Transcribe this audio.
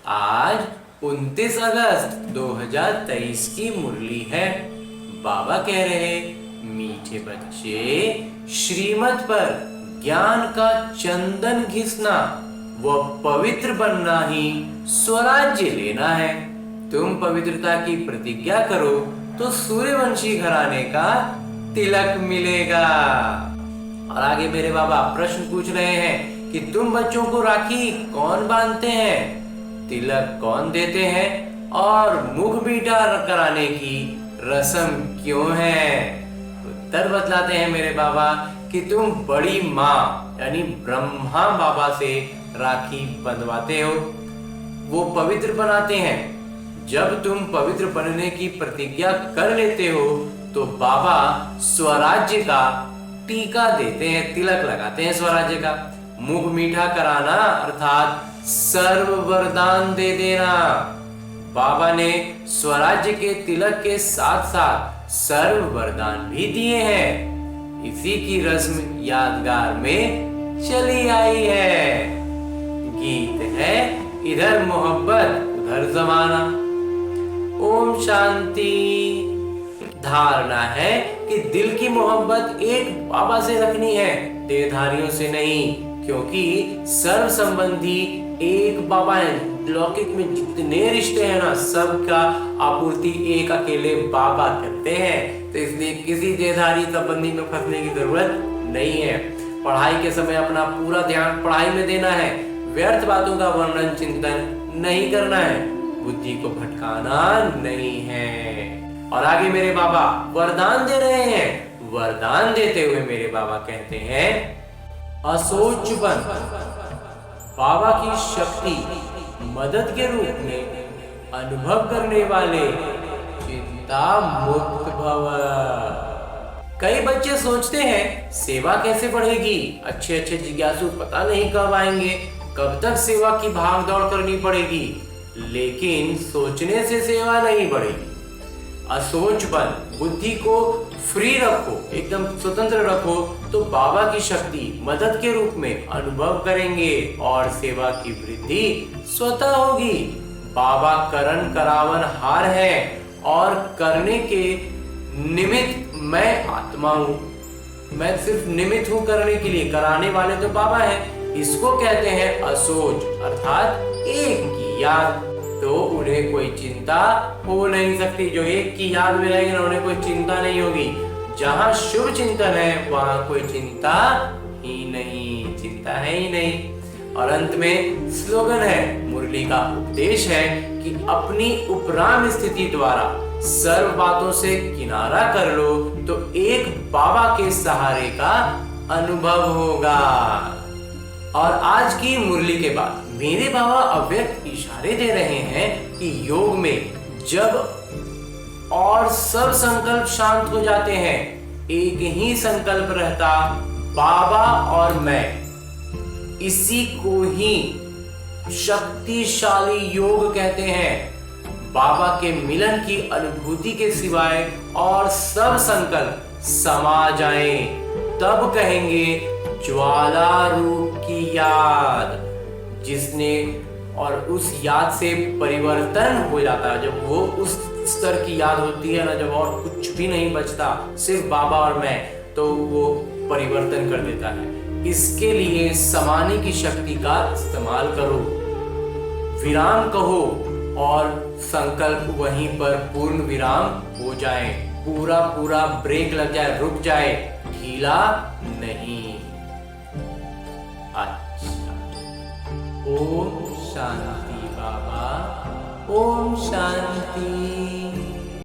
आज 29 अगस्त 2023 की मुरली है। बाबा कह रहे, मीठे बच्चे, श्रीमत पर ज्ञान का चंदन घिसना व पवित्र बनना ही स्वराज्य लेना है। तुम पवित्रता की प्रतिज्ञा करो तो सूर्यवंशी घराने का तिलक मिलेगा। और आगे मेरे बाबा प्रश्न पूछ रहे हैं कि तुम बच्चों को राखी कौन बांधते हैं, तिलक कौन देते हैं और मुख मीठा कराने की रस्म क्यों है। उत्तर बतलाते हैं मेरे बाबा कि तुम बड़ी माँ यानी ब्रह्मा बाबा से राखी बंधवाते हो, वो पवित्र बनाते हैं। जब तुम पवित्र बनने की प्रतिज्ञा कर लेते हो तो बाबा स्वराज्य का टीका देते हैं, तिलक लगाते हैं स्वराज्य का। मुख मीठा कराना अर्थात सर्व वरदान दे देना। बाबा ने स्वराज्य के तिलक के साथ साथ सर्व वरदान भी दिए हैं। इसी की रस्म यादगार में चली आई है। गीत है इधर मोहब्बत उधर जमाना। ओम शांति। धारणा है कि दिल की मोहब्बत एक बाबा से रखनी है, देहधारियों से नहीं, क्योंकि सर्व संबंधी एक बाबा है। लौकिक में जितने रिश्ते हैं ना, सबका आपूर्ति एक अकेले बाबा करते हैं। तो इसलिए किसी देहधारी संबंधी में फंसने की जरूरत नहीं है। पढ़ाई के समय अपना पूरा ध्यान पढ़ाई में देना है, व्यर्थ बातों का वर्णन चिंतन नहीं करना है, बुद्धि को भटकाना नहीं है। और आगे मेरे बाबा वरदान दे रहे हैं। वरदान देते हुए मेरे बाबा कहते हैं, असोच बन, बाबा की शक्ति मदद के रूप में अनुभव करने वाले चिंता मुक्त भव। कई बच्चे सोचते हैं सेवा कैसे बढ़ेगी, अच्छे अच्छे जिज्ञासु पता नहीं कब आएंगे, कब तक सेवा की भाग दौड़ करनी पड़ेगी। लेकिन सोचने से सेवा नहीं बढ़ेगी। असोच बन, बुद्धि को फ्री रखो, एकदम स्वतंत्र रखो, तो बाबा की शक्ति मदद के रूप में अनुभव करेंगे और सेवा की वृद्धि स्वतः होगी। बाबा करण करावन हार है और करने के निमित्त मैं आत्मा हूँ। मैं सिर्फ निमित्त हूँ करने के लिए, कराने वाले तो बाबा है। इसको कहते हैं असोच, अर्थात एक की याद। तो उन्हें कोई चिंता हो नहीं सकती। जो एक की याद में रहेंगे उन्हें कोई चिंता नहीं होगी। जहां शुभ चिंतन है वहां कोई चिंता ही नहीं, चिंता है ही नहीं। और अंत में स्लोगन है, मुरली का उपदेश है कि अपनी उपराम स्थिति द्वारा सर्व बातों से किनारा कर लो तो एक बाबा के सहारे का अनुभव होगा। और आज की मुरली के बाद मेरे बाबा अव्यक्त इशारे दे रहे हैं कि योग में जब और सब संकल्प शांत हो जाते हैं, एक ही संकल्प रहता, बाबा और मैं। इसी को ही शक्तिशाली योग कहते हैं। बाबा के मिलन की अनुभूति के सिवाय और सब संकल्प समा जाएं, तब कहेंगे ज्वाला रूप की याद, जिसने और उस याद से परिवर्तन हो जाता है। जब वो उस स्तर की याद होती है ना, जब और कुछ भी नहीं बचता, सिर्फ बाबा और मैं, तो वो परिवर्तन कर देता है। इसके लिए समाने की शक्ति का इस्तेमाल करो, विराम कहो और संकल्प वहीं पर पूर्ण विराम हो जाए, पूरा पूरा ब्रेक लग जाए, रुक जाए, ढीला नहीं। अच्छा, ओम शांति बाबा, ओम शांति।